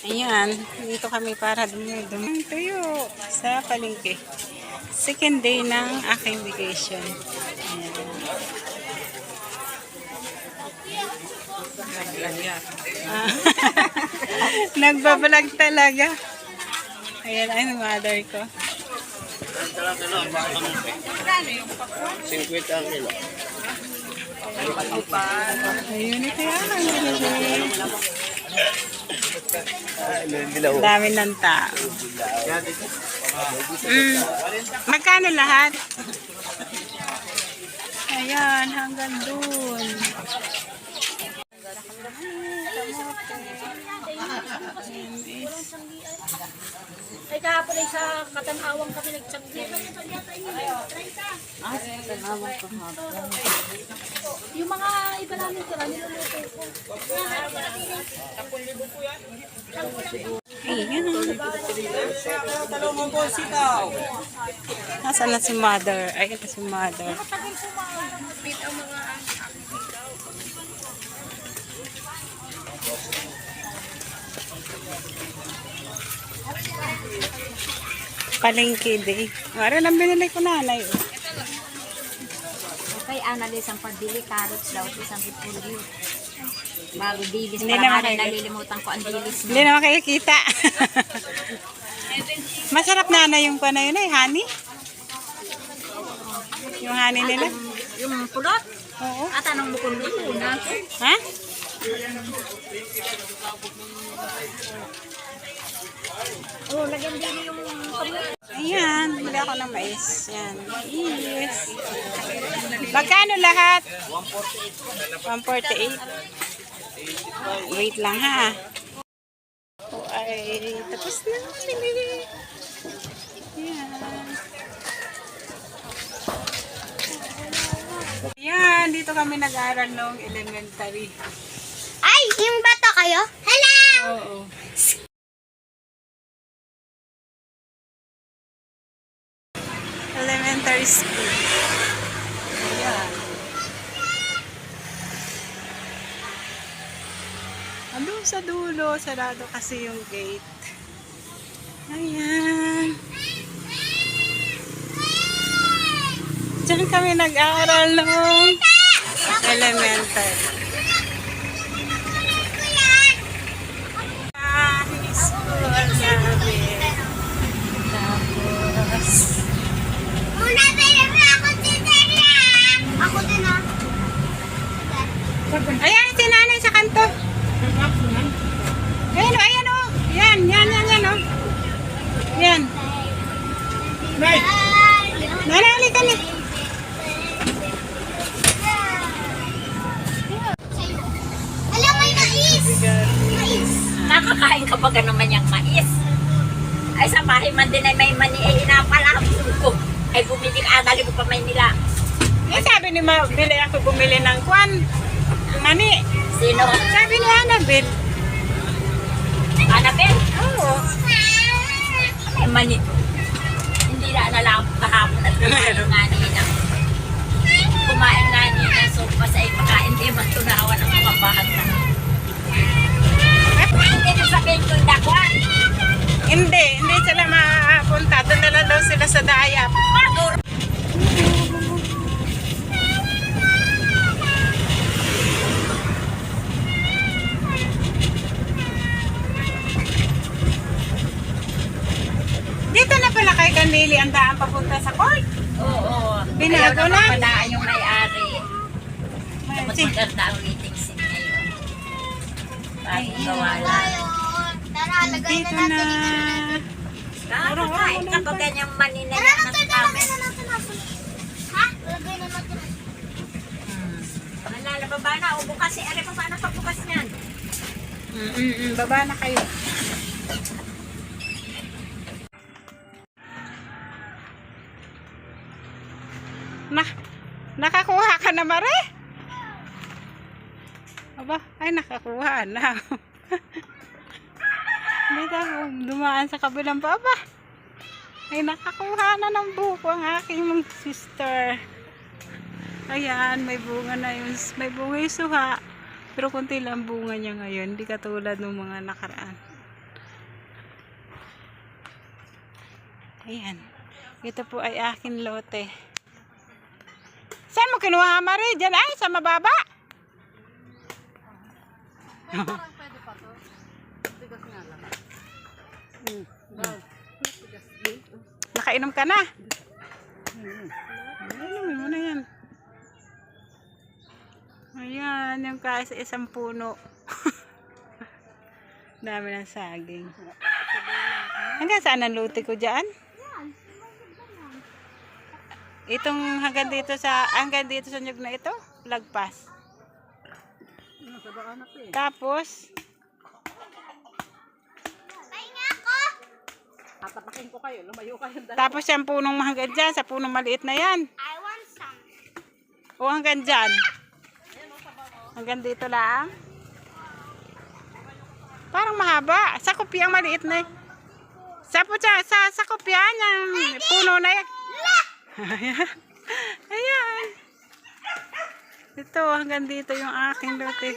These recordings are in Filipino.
Ayan, dito kami para dumidum tuyo sa palengke. Second day ng aking vacation. Ayan. Nagbablog talaga. Ayan, ay mother ko. 50 ang kilo. Ayun, ito yan. Ang dami ng tao. Magkano lahat? Ayan, hanggang dun. Ay, kahapon ay sa Katanawang kami nagtsanggi. Tanawang kahapon. Yung mga iba namin tira, niluluto ko. Ayan. Nasaan na si mother? Ay, ito si mother. Palengke day. Mara lang binili ko nanay. Kay analis ang pagbili, carrots daw, isang repulyo. Bago dilis, Hindi parang naman nga rin kayo- nalilimutan ko ang dilis. Hindi naman kayo kita. Masarap na yung pa na yun ay honey. Yung honey nila. Yung pulot, Oo. at anong bukong luto na. Ha? Oh, lagyan din yung kamay. Ayan, bili ako ng mais. Yan, mais. Magkano lahat? 148. Wait lang ha. O ay, tapos na. Ayan. Ayan, dito kami nag-aaral noong elementary. Ay, yung bata kayo? Hello! Oo. Elementary school. Ayan. Andun sa dulo, sarado kasi yung gate. Ayan. Diyan kami nag-aaral nung elementary. School namin. Tapos, Una, pero ako din Ako din ah. ayan, si nanay sa kanto. Ayan o, ayan o. Yan, o. Yan. Nanali ka na. Alam, may mais! Mais! Nakakain ka ba naman yung mais? Ay, sa bahay man din ay may mani ay inapalapon ko. Ay, bumili ka, dali mo pa may nila. Eh, sabi ni Ma, bili ako bumili ng kwan. Mani. Sino? Sabi ni Annabel. Annabel? Oo. May mani. Hindi na nalang kahapon at kumain nga nila. Kumain nga nila, so basta ay pakain di man tunawan ang mga bata. Hindi na sabihin kong dakwan. Hindi sila makapunta. Doon na lang daw sila sa dayap. Dito na pala kay Canili ang daan papunta sa court. Oo. Binago Ayaw na? padaan yung may-ari. Mas maganda ang meeting scene ngayon. Bagong gawa lang. Dito na. Kakakain ka ba ganyang manina yan ng tama? Ha? Lagay na natin. Malala, baba na. O bukas si Ari, paano pagbukas niyan? Baba na kayo. Nakakuha ka na, Mare? Aba, ay nakakuha na. Dito ako dumaan sa kabilang baba. Ay nakakuha na ng buko ang aking sister. Ayan, may bunga na yun. May bunga yung suha. Pero kunti lang bunga niya ngayon. Hindi katulad ng mga nakaraan. Ayan. Ito po ay akin lote. Saan mo kinuha, Marie? Diyan ay, sa mababa. Parang pwede pa to. Tigas nga lang. Wow. Tigas din. Nakainom ka na? Inumin mo na yan. Ayan, yung kasi isang puno. Dami ng saging. Hanggang saan ang lote ko dyan? Itong hanggang dito sa nyug na ito, lagpas. Sa baan na eh. Tapos, Tatapakin ko kayo. Lumayo kayo. tapos yung punong hanggang dyan, sa punong maliit na yan. I want some. O hanggang dyan. Hanggang dito lang. Parang mahaba. Sa kopya ang maliit na. Sa kopya yung puno na yan. Ayan. Ito, hanggang dito yung aking lote.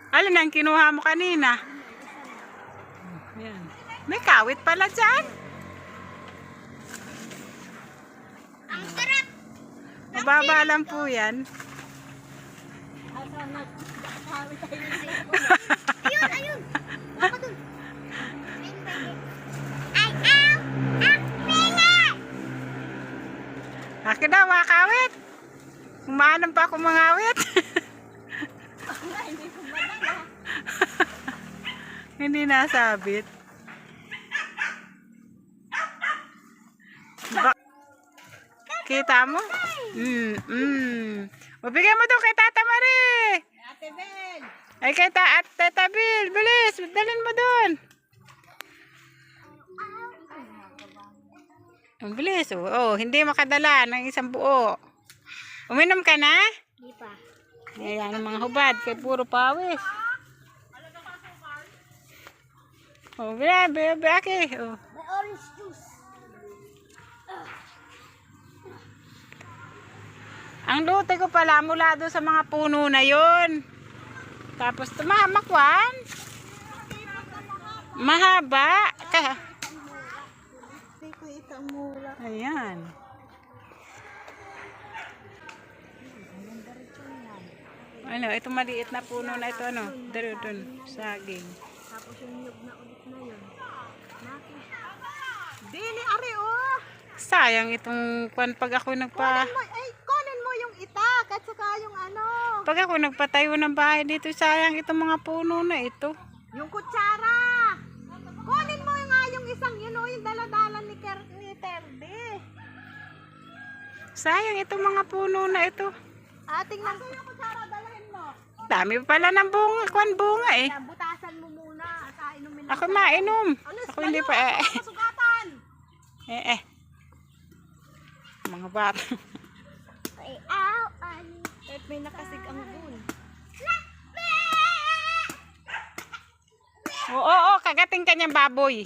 Alin ang kinuha mo kanina? Ayan. May kawit pala dyan. Ang sarap. Mababa lang po yan. Ayun, ayun. Baka dun. Ay, ow! Ah, pingat! Akin daw, mga kawit. Umaanam pa ako mga awit. Hindi nasabit. Kita mo? Mabigyan mo daw kay Tata Marie. Ate Ben. Ay kay Tata Bill. Bilis, dalhin mo doon. Ang bilis. Oh, hindi makadala ng isang buo. Uminom ka na? Di pa. Ayan ang mga hubad. Kay puro pawis. Oh, bebe, aki. Oh. May orange juice. Ang lote ko pala mula doon sa mga puno na yon. Tapos tumahamakwan. Mahaba. Ayan. Ano, ito maliit na puno na ito, ano? Doon, saging. Tapos yung nyug na ulit na yun. Dili, ari oh. Sayang itong pag ako nagpa... Ay, kunin mo yung itak at saka yung ano. Pag ako nagpatayo ng bahay dito, sayang itong mga puno na ito. Yung kutsara. Kunin mo nga yung isang yun oh, yung daladala ni Terde. Sayang itong mga puno na ito. Tingnan ko yung kutsara, dalahin mo. Dami pala ng bunga eh. Butasan mo muna at inumin Ako mainom. Ako hindi pa Masugatan. Mga bata. Ay, ow! At may nakasig ang gun. Oo, kagating kanyang baboy.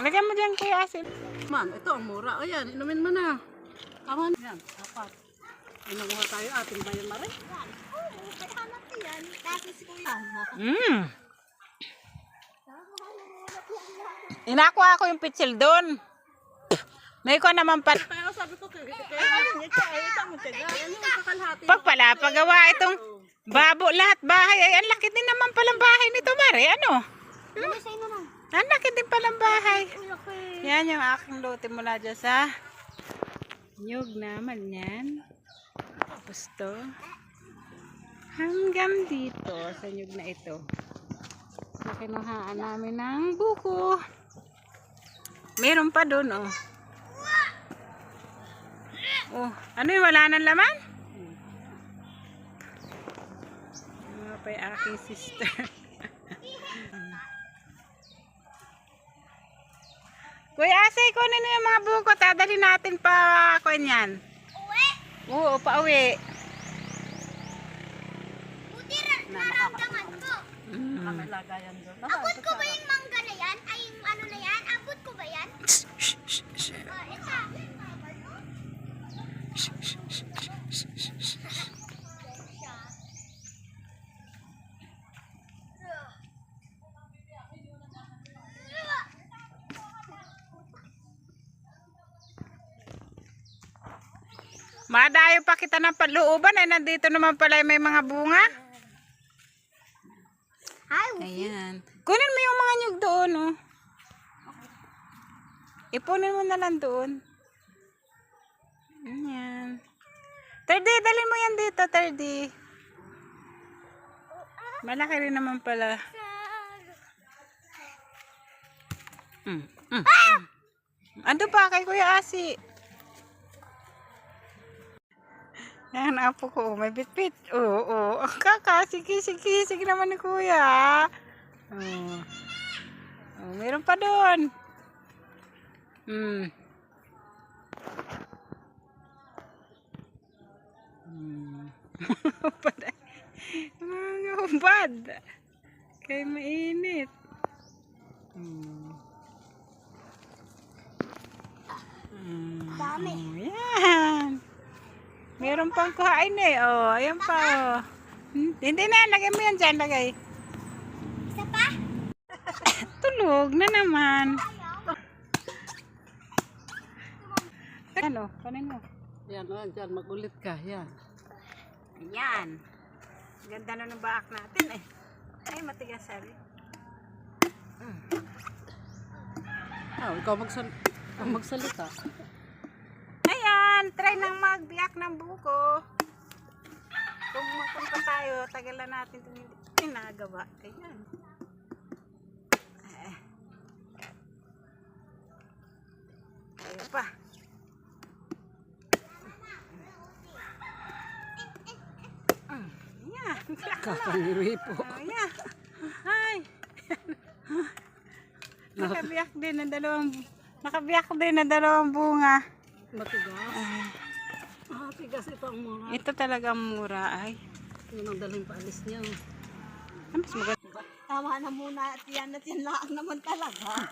Lagyan mo dyan kuya asin. Man, ito ang mura. Ayan, inumin mo na. Aman. Yan, apat. Ay, nanguha tayo ating bayan mare. Hanap yan. Tapos kuya. Inakuha ko yung pitsil doon. May ko naman pa. Kaya sabi ko, kaya ito mo tiga. Yan yung kakalhati. Pag pala pagawa itong babo lahat bahay. Ay, ang laki din naman palang bahay nito, Mare. Ano? Ano sa'yo na lang? Ang laki din palang bahay. Laki. Yan yung aking lote mula dyan sa nyug naman yan. Tapos to. Hanggang dito sa nyug na ito. Nakinuhaan namin ng buko. Meron pa doon, oh. Oh, ano yung wala ng laman? Mga pa yung aking sister. Kuya Asay, kunin na yung mga buko. Tadali natin pa kuan yan. Uwi? Oo, pa uwi. Buti naramdaman ko. May lagayan doon. Abot ko ba yung mangga na yan? Ay, yung ano na yan? Abot ko ba yan? Ito. Madayo pa kita ng palooban. Ay, nandito naman pala may mga bunga. Ayan. Kunin mo yung mga nyug doon, oh. Ipunin mo na lang doon. Ayan. Terdy, dalhin mo yan dito, Terdy. Malaki rin naman pala. Ando pa kay Kuya Asi. Yan, apo ko. May bitbit. Oo. Ang kakasig-kisig naman ni Kuya. Meron pa doon. Mga hubad. Kaya mainit. Dami. Yan. Meron pang kuhain eh. Oh, ayan pa. Oh. Hindi na. Lagay mo yan dyan. Lagay. Isa pa? Tulog na naman. Ano? Kanin mo. Yan, dyan, magulit ka. Yan. Ayan. Ganda na ng baak natin eh. Ay, matigas sabi. Ikaw magsalita. Ayan, try nang magbiyak ng buko. Kung magpunta tayo, tagalan natin itong hindi pinagawa. Ayan. Ayan pa. Ayan. Kakangiri po. Ayan. Ay. Nakabiyak din ng dalawang bunga. Matigas. Tigas ito ang mura. Ito talagang mura ay. Yun ang daling paalis niya. Mas maganda. Tama na muna at yan lang naman talaga.